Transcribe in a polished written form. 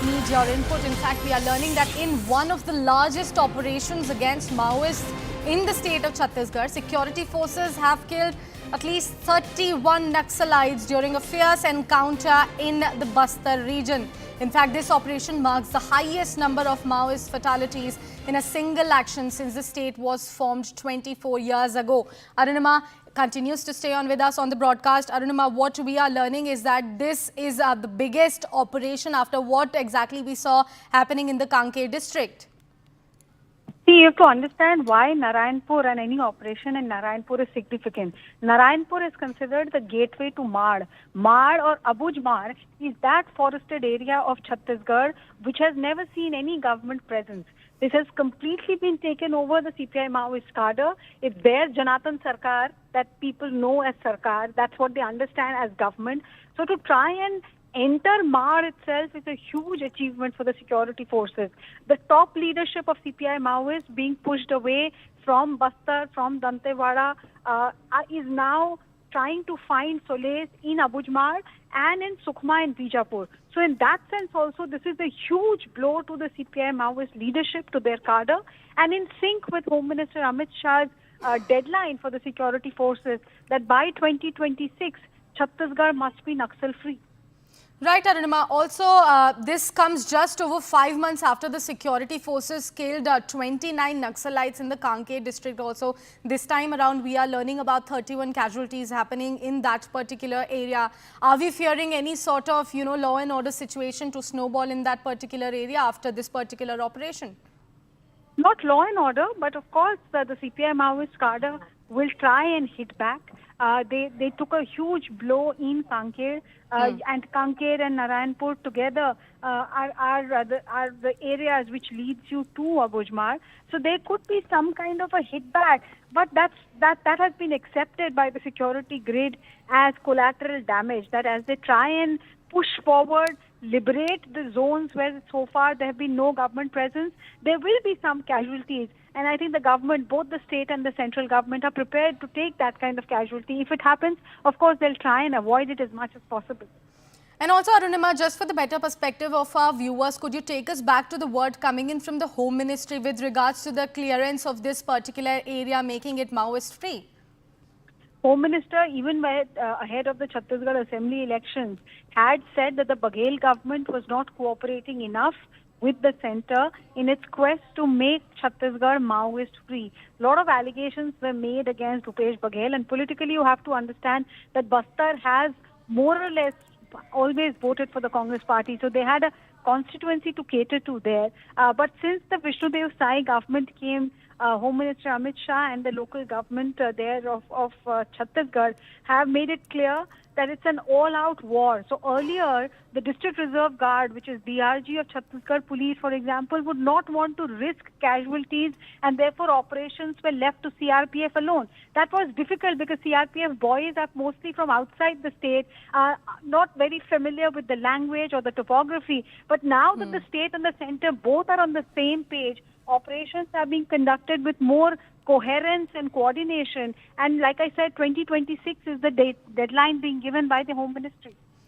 need your input. In fact, we are learning that in one of the largest operations against Maoists in the state of Chhattisgarh, security forces have killed at least 31 Naxalites during a fierce encounter in the Bastar region. In fact, this operation marks the highest number of Maoist fatalities in a single action since the state was formed 24 years ago. Arunima continues to stay on with us on the broadcast. Arunima, what we are learning is that this is the biggest operation after what exactly we saw happening in the Kanker district. See, you have to understand why Narayanpur and any operation in Narayanpur is significant. Narayanpur is considered the gateway to Maad. Maad or Abuj Maad is that forested area of Chhattisgarh which has never seen any government presence. This has completely been taken over the CPI Maoist cadre. It's their Janatan Sarkar that people know as Sarkar. That's what they understand as government. So to try and enter Maad itself is a huge achievement for the security forces. The top leadership of CPI Maoists being pushed away from Bastar, from Dantewada, is now trying to find solace in Abuj Maad and in Sukhma and Bijapur. So in that sense also, this is a huge blow to the CPI Maoist leadership, to their cadre, and in sync with Home Minister Amit Shah's deadline for the security forces that by 2026, Chhattisgarh must be Naxal-free. Right, Arunima. Also, this comes just over 5 months after the security forces killed 29 Naxalites in the Kanker district. Also, this time around, we are learning about 31 casualties happening in that particular area. Are we fearing any sort of, law and order situation to snowball in that particular area after this particular operation? Not law and order, but of course, the CPI Maoist cadre will try and hit back. They took a huge blow in Kanker, and Kanker and Narayanpur together are the areas which leads you to Abuj Maad. So there could be some kind of a hit back, but that has been accepted by the security grid as collateral damage. That as they try and push forward, liberate the zones where so far there have been no government presence, there will be some casualties. And I think the government, both the state and the central government, are prepared to take that kind of casualty. If it happens, of course, they'll try and avoid it as much as possible. And also, Arunima, just for the better perspective of our viewers, could you take us back to the word coming in from the Home Ministry with regards to the clearance of this particular area, making it Maoist-free? Home Minister, even ahead of the Chhattisgarh Assembly elections, had said that the Baghel government was not cooperating enough with the centre in its quest to make Chhattisgarh Maoist-free. A lot of allegations were made against Bhupesh Baghel, and politically you have to understand that Bastar has more or less always voted for the Congress party, so they had a constituency to cater to there. But since the Vishnudev Sai government came, Home Minister Amit Shah and the local government there of Chhattisgarh have made it clear that it's an all-out war. So earlier, the District Reserve Guard, which is DRG of Chhattisgarh Police, for example, would not want to risk casualties, and therefore operations were left to CRPF alone. That was difficult because CRPF boys are mostly from outside the state, not very familiar with the language or the topography. But now that the state and the centre both are on the same page, operations are being conducted with more coherence and coordination. And like I said, 2026 is the deadline being given by the Home Ministry.